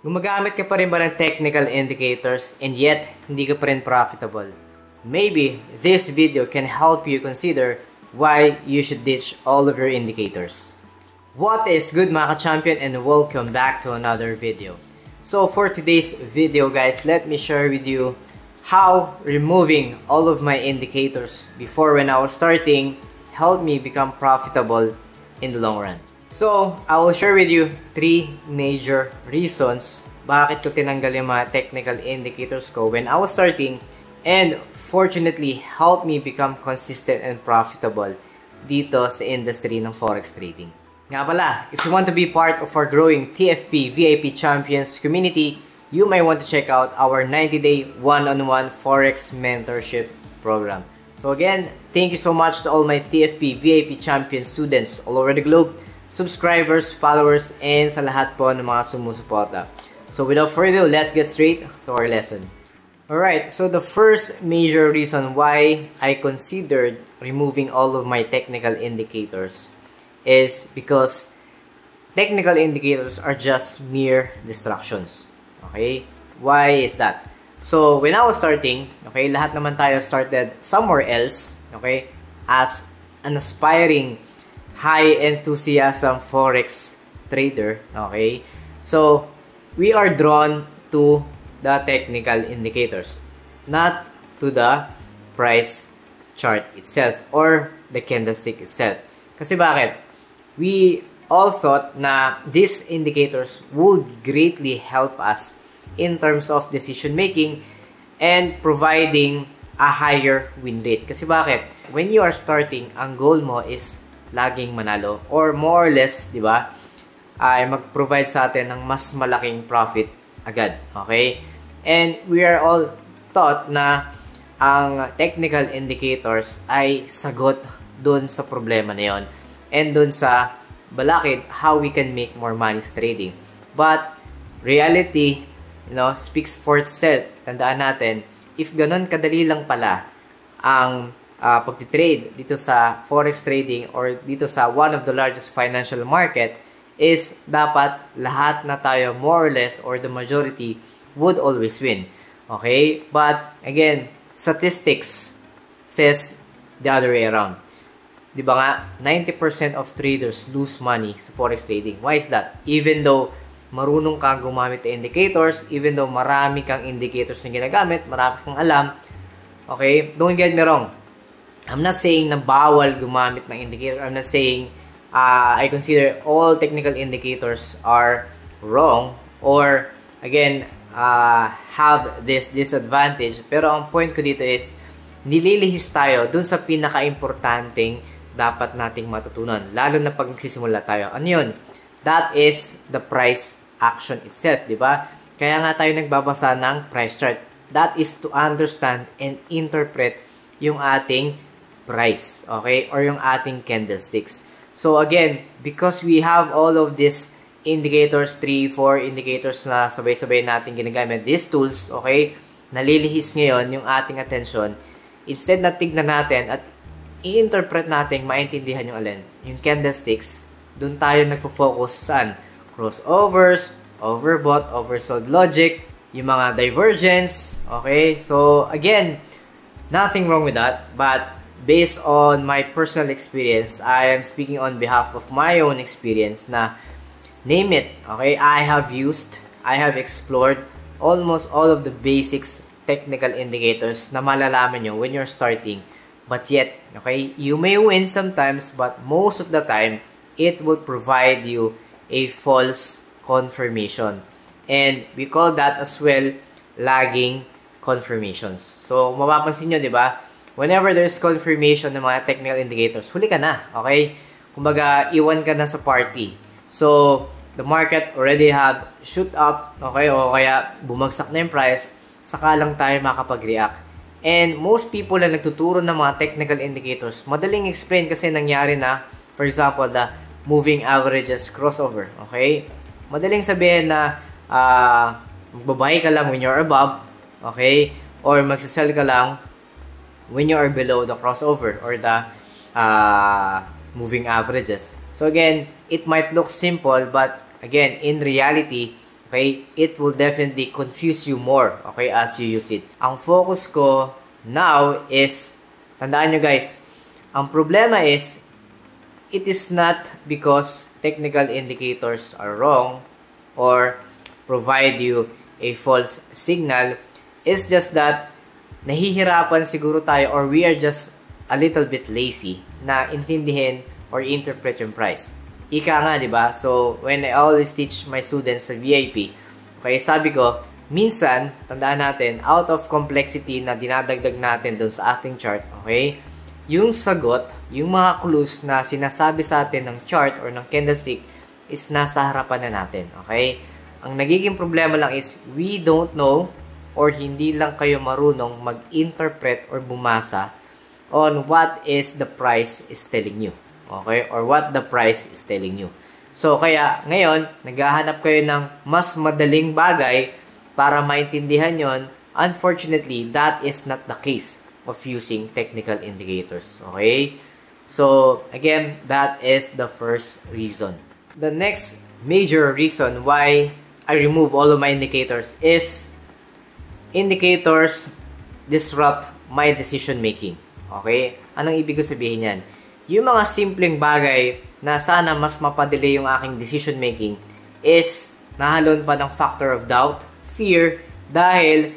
Gumagamit ka pa rin ba ng technical indicators and yet hindi ka pa rin profitable? Maybe this video can help you consider why you should ditch all of your indicators. What is good mga ka-champion, and welcome back to another video. So for today's video guys, let me share with you how removing all of my indicators before when I was starting helped me become profitable in the long run. So, I will share with you 3 major reasons bakit ko tinanggal yung mga technical indicators ko when I was starting, and fortunately helped me become consistent and profitable dito sa industry ng Forex trading. Nga pala, if you want to be part of our growing TFP VIP Champions community, you may want to check out our 90-day one-on-one Forex mentorship program. So again, thank you so much to all my TFP VIP Champions students all over the globe, subscribers, followers, and sa lahat po ng mga sumusuporta. So without further ado, let's get straight to our lesson. Alright, so the first major reason why I considered removing all of my technical indicators is because technical indicators are just mere distractions. Okay? Why is that? So when I was starting, okay, lahat naman tayo started somewhere else, okay, as an aspiring high enthusiasm Forex trader, okay? So, we are drawn to the technical indicators, not to the price chart itself or the candlestick itself. Kasi bakit? We all thought na these indicators would greatly help us in terms of decision making and providing a higher win rate. Kasi bakit? When you are starting, ang goal mo is laging manalo or more or less, di ba, ay mag-provide sa atin ng mas malaking profit agad. Okay? And we are all taught na ang technical indicators ay sagot dun sa problema na yon and dun sa balakid how we can make more money sa trading. But reality, you know, speaks for itself. Tandaan natin, if ganun kadali lang pala ang pagtitrade dito sa Forex trading or dito sa one of the largest financial market, is dapat lahat na tayo more or less or the majority would always win. Okay? But again, statistics says the other way around. Di ba nga, 90% of traders lose money sa Forex trading. Why is that? Even though marunong kang gumamit ng indicators, even though marami kang indicators na ginagamit, marami kang alam, okay? Don't get me wrong. I'm not saying na bawal gumamit ng indicator. I'm not saying I consider all technical indicators are wrong or again have this disadvantage. Pero ang point ko dito is nililihis tayo dun sa pinaka-importanting dapat nating matutunan. Lalo na pag nagsisimula tayo. Ano yun? That is the price action itself, di ba? Kaya nga tayo nagbabasa ng price chart. That is to understand and interpret yung ating price, okay? Or yung ating candlesticks. So again, because we have all of these indicators, 3, 4 indicators na sabay-sabay natin ginagamit, these tools, okay? Nalilihis ngayon yung ating attention. Instead na tignan natin at i-interpret natin, maintindihan yung alin. Yung candlesticks, dun tayo nagpo-focus saan? Crossovers, overbought, oversold logic, yung mga divergence, okay? So again, nothing wrong with that, but based on my personal experience, I am speaking on behalf of my own experience na name it, okay? I have explored almost all of the basics technical indicators na malalaman nyo when you're starting. But yet, okay, you may win sometimes, but most of the time, it will provide you a false confirmation. And we call that as well lagging confirmations. So, mapapansin nyo, di ba? Whenever there's confirmation ng mga technical indicators, huli ka na, okay? Kumbaga, iwan ka na sa party. So, the market already have shoot up, okay? O kaya, bumagsak na yung price, saka lang tayo makapag-react. And most people na nagtuturo ng mga technical indicators, madaling explain kasi nangyari na, for example, the moving averages crossover, okay? Madaling sabihin na, magbabuy ka lang when you're above, okay? Or magsasell ka lang when you are below the crossover or the moving averages. So again, it might look simple, but again, in reality, Okay? It will definitely confuse you more, okay, as you use it. Ang focus ko now is, tandaan nyo guys, ang problema is, it is not because technical indicators are wrong or provide you a false signal. It's just that nahihirapan siguro tayo or we are just a little bit lazy na intindihin or interpret yung price. Ika nga, di ba? So, when I always teach my students sa VIP, okay, sabi ko, minsan, tandaan natin, out of complexity na dinadagdag natin dun sa ating chart, okay, yung sagot, yung mga clues na sinasabi sa atin ng chart or ng candlestick is nasa harapan na natin, okay? Ang nagiging problema lang is, we don't know or hindi lang kayo marunong mag-interpret or bumasa on what is the price is telling you. Okay? Or what the price is telling you. So, kaya ngayon, naghahanap kayo ng mas madaling bagay para maintindihan yon. Unfortunately, that is not the case of using technical indicators. Okay? So, again, that is the first reason. The next major reason why I remove all of my indicators is indicators disrupt my decision making. Okay? Anong ibig ko sabihin yan? Yung mga simpleng bagay na sana mas mapadali yung aking decision making is nahalon pa ng factor of doubt, fear, dahil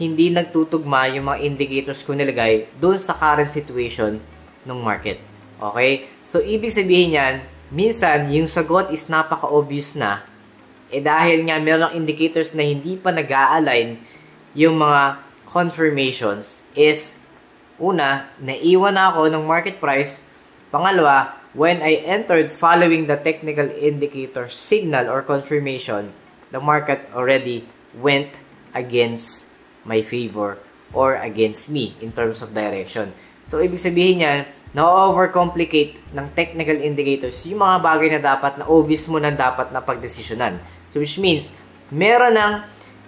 hindi nagtutugma yung mga indicators ko nilagay doon sa current situation ng market. Okay? So, ibig sabihin yan, minsan yung sagot is napaka-obvious na, dahil nga meron ng indicators na hindi pa nag-a-align yung mga confirmations is, una, naiwan na ako ng market price. Pangalawa, when I entered following the technical indicator signal or confirmation, the market already went against my favor or against me in terms of direction. So, ibig sabihin yan, na-overcomplicate ng technical indicators yung mga bagay na dapat na obvious mo na dapat na pagdesisyonan. So, which means, meron ng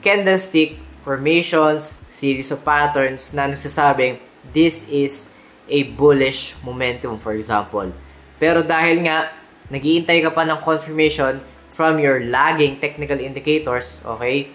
candlestick formations, series of patterns na nagsasabing this is a bullish momentum, for example. Pero dahil nga, nag-iintay ka pa ng confirmation from your lagging technical indicators, okay,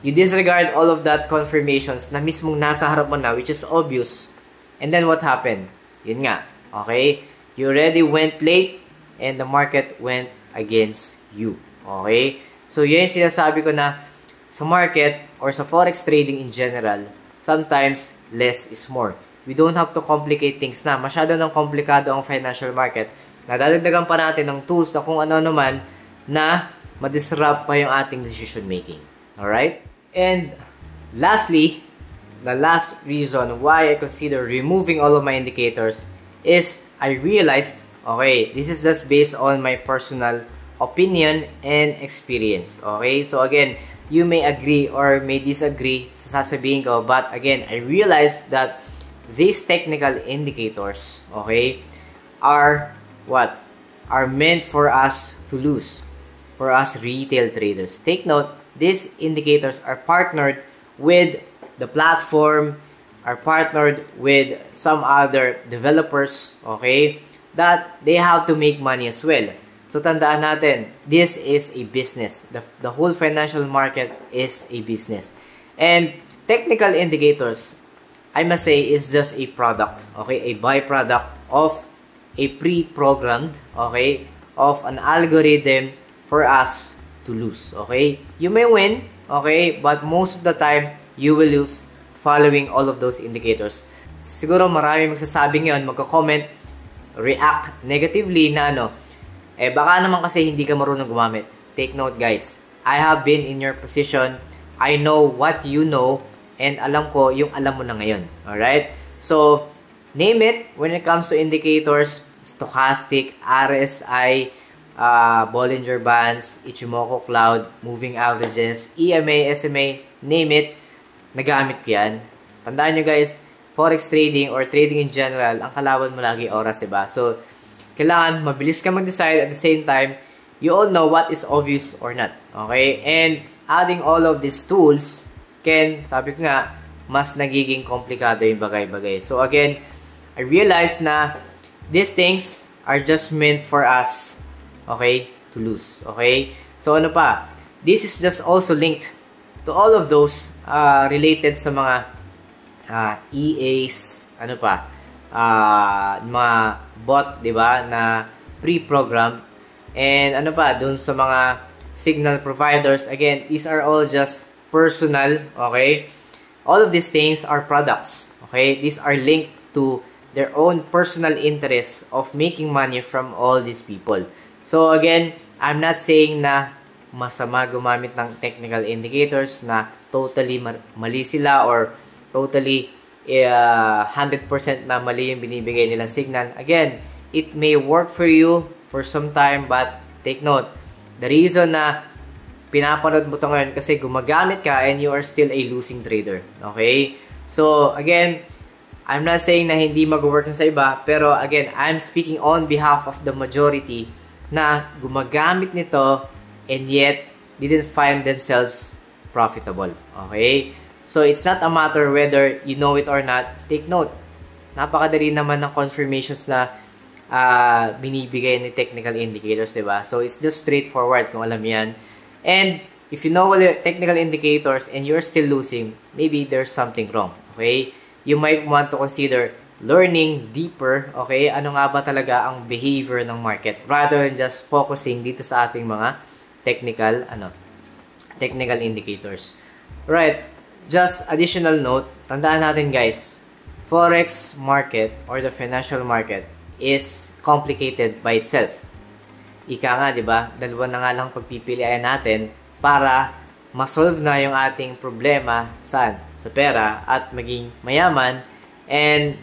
you disregard all of that confirmations na mismong nasa harap mo na, which is obvious. And then what happened? Yun nga, okay, you already went late and the market went against you, okay? So, yun yung sinasabi ko na sa market or sa forex trading in general, sometimes less is more. We don't have to complicate things na. Masyado nang komplikado ang financial market. Nadadagdagan pa natin ng tools na kung ano naman na madisrupt pa yung ating decision making. Alright? And lastly, the last reason why I consider removing all of my indicators is I realized, okay, this is just based on my personal opinion and experience. Okay? So again, you may agree or may disagree sa sasabihin ko, but again, I realized that these technical indicators, okay, are what? Are meant for us to lose, for us retail traders. Take note, these indicators are partnered with the platform, are partnered with some other developers, okay, that they have to make money as well. So, tandaan natin, this is a business. The whole financial market is a business. And technical indicators, I must say, is just a product, okay, a byproduct of a pre-programmed, okay, of an algorithm for us to lose, okay. You may win, okay, but most of the time, you will lose following all of those indicators. Siguro marami magsasabi ngayon, magko-comment, react negatively na ano, baka naman kasi hindi ka marunong gumamit. Take note guys, I have been in your position, I know what you know, and alam ko yung alam mo na ngayon. Alright? So, name it when it comes to indicators, stochastic, RSI, Bollinger Bands, Ichimoku Cloud, Moving Averages, EMA, SMA, name it, nagamit ko yan. Tandaan nyo guys, forex trading or trading in general, ang kalaban mo lagi oras, diba? So, kailangan mabilis ka mag-decide at the same time, you all know what is obvious or not. Okay? And adding all of these tools can, sabi ko nga, mas nagiging komplikado yung bagay-bagay. So again, I realized na these things are just meant for us, okay, to lose. Okay? So ano pa? this is just also linked to all of those related sa mga EAs, ano pa, mga bot, di ba, na pre-program, and ano pa, dun sa mga signal providers. Again, these are all just personal, okay? All of these things are products, okay? These are linked to their own personal interests of making money from all these people. So again, I'm not saying na masama gumamit ng technical indicators, na totally mali sila or totally 100% na mali yung binibigay nilang signal. Again, it may work for you for some time, but take note, the reason na pinapanood mo ito ngayon kasi gumagamit ka and you are still a losing trader. Okay? So, again, I'm not saying na hindi mag-work sa iba, pero again, I'm speaking on behalf of the majority na gumagamit nito and yet didn't find themselves profitable. Okay? So, it's not a matter whether you know it or not. Take note, napakadali naman ng confirmations na binibigay ni technical indicators, diba? So, it's just straightforward kung alam yan. And if you know all the technical indicators and you're still losing, maybe there's something wrong. Okay? You might want to consider learning deeper, okay? Ano nga ba talaga ang behavior ng market rather than just focusing dito sa ating mga technical indicators. Right. Just additional note, tandaan natin guys, Forex market or the financial market is complicated by itself. Ika nga, di ba? Dalawa na nga lang pagpipilian natin para ma-solve na yung ating problema saan? Sa pera at maging mayaman. And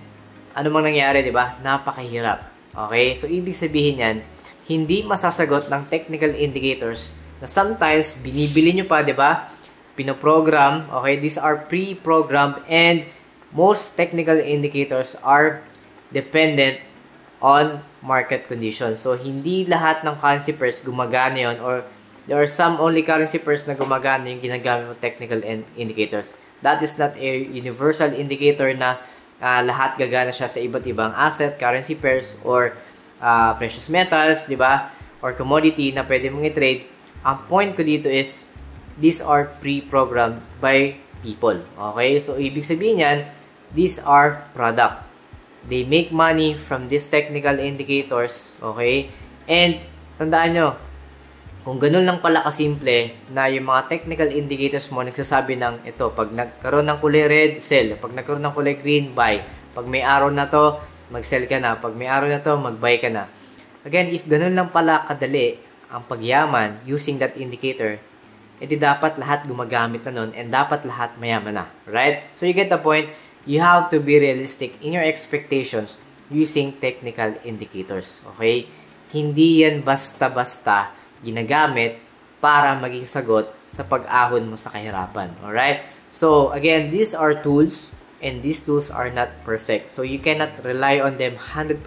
ano mang nangyari, di ba? Napakahirap. Okay? So, ibig sabihin yan, hindi masasagot ng technical indicators na sometimes binibili nyo pa, di ba? Pinoprogram. Okay? These are pre-programmed and most technical indicators are dependent on market conditions. So, hindi lahat ng currency pairs gumagana yun, or there are some only currency pairs na gumagana yung ginagamit mo technical indicators. That is not a universal indicator na lahat gagana siya sa iba't ibang asset, currency pairs, or precious metals, di ba? Or commodity na pwede mong i-trade. Ang point ko dito is, these are pre-programmed by people. Okay? So, ibig sabihin yan, these are product. They make money from these technical indicators, okay? And, tandaan nyo, kung ganun lang pala kasimple na yung mga technical indicators mo nagsasabi ng ito, pag nagkaroon ng kulay red, sell. Pag nagkaroon ng kulay green, buy. Pag may araw na to, mag-sell ka na. Pag may araw na to, mag-buy ka na. Again, if ganun lang pala kadali ang pagyaman using that indicator, edi dapat lahat gumagamit na nun and dapat lahat mayaman na. Right? So, you get the point? You have to be realistic in your expectations using technical indicators. Okay? Hindi yan basta-basta ginagamit para maging sagot sa pag-ahon mo sa kahirapan. Alright? So, again, these are tools and these tools are not perfect. So, you cannot rely on them 100%.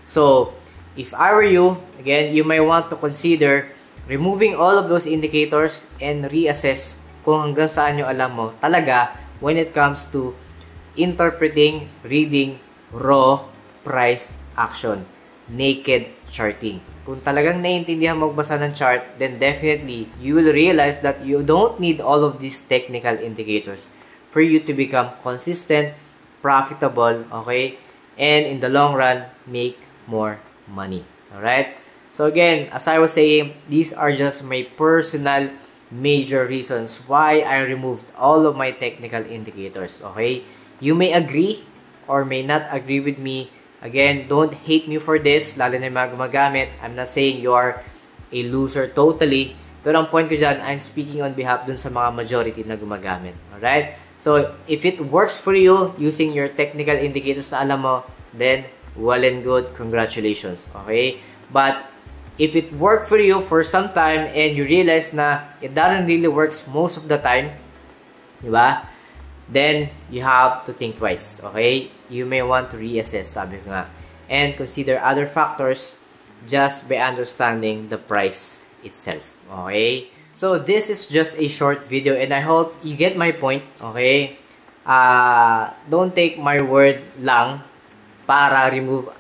So, if I were you, again, you may want to consider removing all of those indicators and reassess kung hanggang saan yung alam mo talaga when it comes to interpreting, reading, raw price action, naked charting. Kung talagang naiintindihan mo magbasa ng chart, then definitely you will realize that you don't need all of these technical indicators for you to become consistent, profitable, okay, and in the long run, make more money. Alright? So again, as I was saying, these are just my personal major reasons why I removed all of my technical indicators. Okay? You may agree or may not agree with me. Again, don't hate me for this, lalo na yung mga gumagamit. I'm not saying you are a loser totally. Pero ang point ko dyan, I'm speaking on behalf dun sa mga majority na gumagamit. Alright? So, if it works for you using your technical indicators na alam mo, then well and good, congratulations. Okay? But, if it worked for you for some time and you realize na it doesn't really works most of the time, di ba? Then, you have to think twice, okay? You may want to reassess, sabi ko nga. And consider other factors just by understanding the price itself, okay? So, this is just a short video and I hope you get my point, okay? Don't take my word lang para remove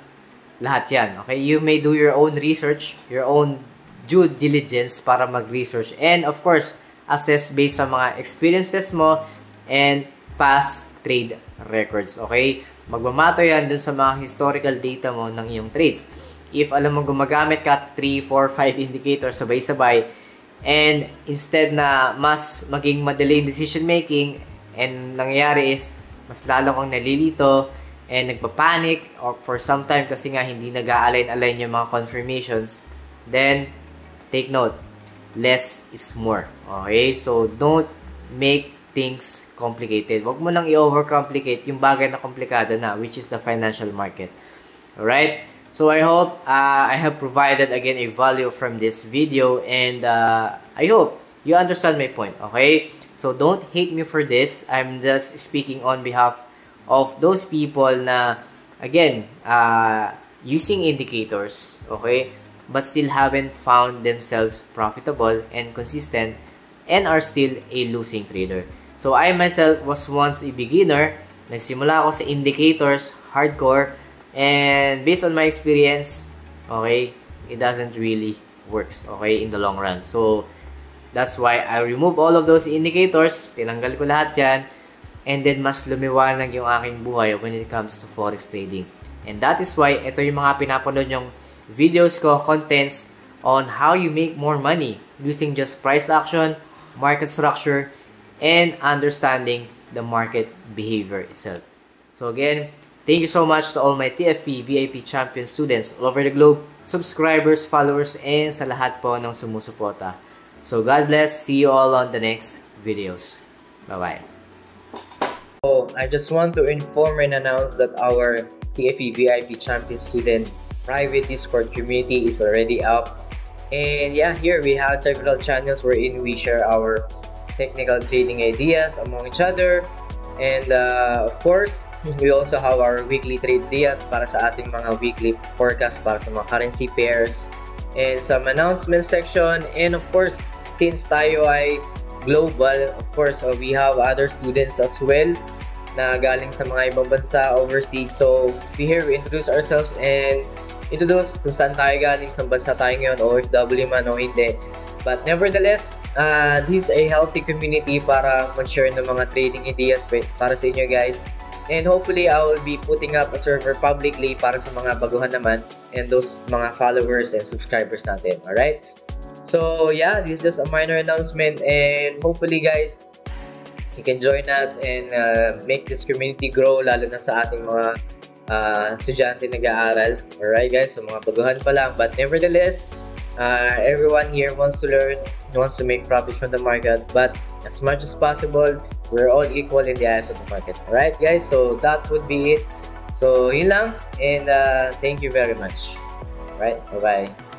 lahat yan, okay? You may do your own research, your own due diligence para mag-research. And of course, assess based sa mga experiences mo and past trade records. Okay? Magmamatter yan dun sa mga historical data mo ng iyong trades. If alam mo gumagamit ka 3, 4, 5 indicators sabay-sabay, and instead na mas maging madali decision making, and nangyayari is mas lalo kang nalilito and nagpapanik or for some time kasi nga hindi nag-align yung mga confirmations, then take note, less is more. Okay? So, don't make things complicated. Huwag mo nang i-overcomplicate yung bagay na komplikado na, which is the financial market. Alright? So, I hope I have provided again a value from this video, and I hope you understand my point. Okay? So, don't hate me for this. I'm just speaking on behalf of those people na, again, using indicators, okay, but still haven't found themselves profitable and consistent and are still a losing trader. So, I myself was once a beginner. Nagsimula ako sa indicators, hardcore, and based on my experience, okay, it doesn't really works, okay, in the long run. So, that's why I remove all of those indicators, tinanggal ko lahat yan, and then mas lumiwanag yung aking buhay when it comes to forex trading. And that is why ito yung mga pinapanood yung videos ko, contents on how you make more money using just price action, market structure, and understanding the market behavior itself. So again, thank you so much to all my TFP VIP champion students all over the globe, subscribers, followers, and sa lahat po ng sumusuporta. So God bless. See you all on the next videos. Bye-bye. So I just want to inform and announce that our TFP VIP champion student private Discord community is already up. And yeah, here we have several channels wherein we share our technical trading ideas among each other. And of course, we also have our weekly trade ideas para sa ating mga weekly forecast para sa mga currency pairs. And some announcement section. And of course, since tayo ay global, of course, we have other students as well na galing sa mga ibang bansa overseas. So, here we introduce ourselves and introduce kung saan tayo galing, sa bansa tayo ngayon, OFW man o hindi. But nevertheless, this is a healthy community para mag-share ng mga trading ideas para sa inyo guys. And hopefully, I will be putting up a server publicly para sa mga baguhan naman and those mga followers and subscribers natin. Alright? So, yeah, this is just a minor announcement, and hopefully guys, you can join us and make this community grow, lalo na sa ating mga estudyante nag-aaral. Alright guys, so mga baguhan pa lang. But nevertheless, everyone here wants to learn, wants to make profit from the market, but as much as possible, we're all equal in the eyes of the market. Alright guys, so that would be it. So yun lang, and thank you very much. Alright, bye-bye.